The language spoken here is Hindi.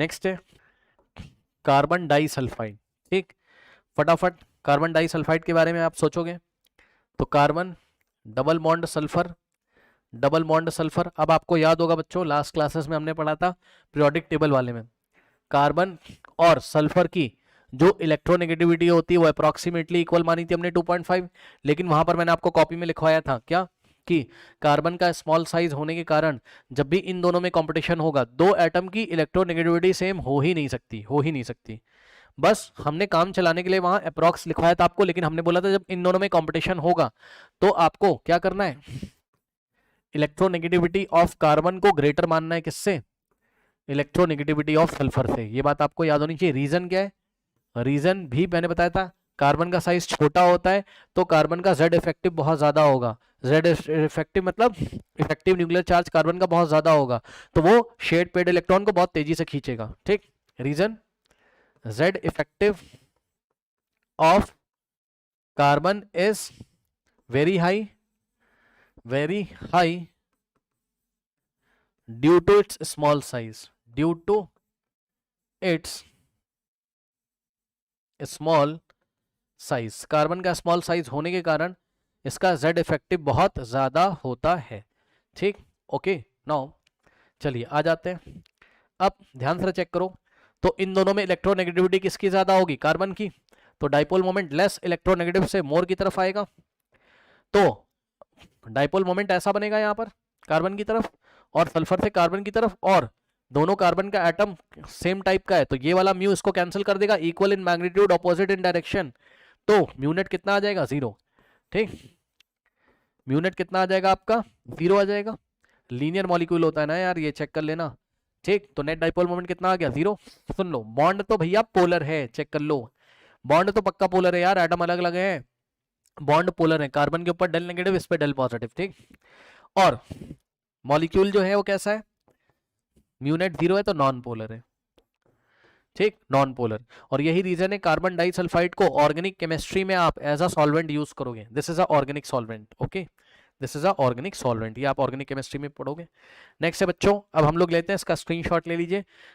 नेक्स्ट है कार्बन डाइसल्फाइड। ठीक, फटाफट कार्बन डाइसल्फाइड के बारे में आप सोचोगे तो carbon double bond sulphur, double bond sulphur. अब आपको याद होगा बच्चों, लास्ट क्लासेस में हमने पढ़ा था पीरियोडिक टेबल वाले में, कार्बन और सल्फर की जो इलेक्ट्रोनेगेटिविटी होती है वो अप्रॉक्सीमेटली इक्वल मानी थी हमने 2.5, लेकिन वहां पर मैंने आपको कॉपी में लिखवाया था क्या कि कार्बन का स्मॉल साइज होने के कारण जब भी इन दोनों में कंपटीशन होगा, दो एटम की इलेक्ट्रोनेगेटिविटी सेम हो ही नहीं सकती, हो ही नहीं सकती। बस हमने काम चलाने के लिए वहां अप्रॉक्स लिखवाया था आपको, लेकिन हमने बोला था जब इन दोनों में कंपटीशन होगा तो आपको क्या करना है, इलेक्ट्रोनेगेटिविटी ऑफ कार्बन को ग्रेटर मानना है किससे, इलेक्ट्रोनेगेटिविटी ऑफ सल्फर से। ये बात आपको याद होनी चाहिए। रीजन क्या है, रीजन भी मैंने बताया था, कार्बन का साइज छोटा होता है तो कार्बन का जेड इफेक्टिव बहुत ज्यादा होगा। जेड इफेक्टिव मतलब इफेक्टिव न्यूक्लियर चार्ज कार्बन का बहुत ज्यादा होगा, तो वो शेड पेड इलेक्ट्रॉन को बहुत तेजी से खींचेगा। ठीक, reason Z effective of carbon is very high, very high due to its small size, due to its small size. Carbon का स्मॉल साइज होने के कारण इसका जेड इफेक्टिव बहुत ज्यादा होता है। ठीक, ओके। नाउ चलिए आ जाते हैं, अब ध्यान से चेक करो तो इन दोनों में इलेक्ट्रोनेगेटिविटी किसकी ज्यादा होगी, कार्बन की, तो डाइपोल मोमेंट लेस इलेक्ट्रोनेगेटिव से मोर की तरफ आएगा, तो डाइपोल मोमेंट ऐसा बनेगा यहां पर कार्बन की तरफ और सल्फर से कार्बन की तरफ, और दोनों कार्बन का एटम सेम टाइप का है तो ये वाला म्यू इसको कैंसिल कर देगा, equal in magnitude opposite in direction, तो म्यूनेट कितना आ जाएगा, 0। ठीक, म्यूनेट कितना आ जाएगा आपका, 0 आ जाएगा। लीनियर मॉलिक्यूल होता है ना यार, ये चेक कर लेना। ठीक, तो नेट डाइपोल मोमेंट कितना आ गया, 0। सुन लो, बॉन्ड तो भैया पोलर है, चेक कर लो, बॉन्ड तो पक्का पोलर है यार, एटम अलग अलग है, बॉन्ड पोलर है, कार्बन के ऊपर डेल नेगेटिव, इस पे डेल पॉजिटिव। ठीक, और मॉलिक्यूल जो है वो कैसा है, म्यूनेट 0 है तो नॉन पोलर है। ठीक, नॉन पोलर, और यही रीजन है कार्बन डाइसल्फाइड को ऑर्गेनिक केमिस्ट्री में आप एज अ सॉल्वेंट यूज करोगे, this is a organic solvent. Okay, this is a organic solvent, ये आप ऑर्गेनिक केमिस्ट्री में पढ़ोगे। नेक्स्ट है बच्चों, अब हम लोग लेते हैं इसका स्क्रीनशॉट ले लीजिए,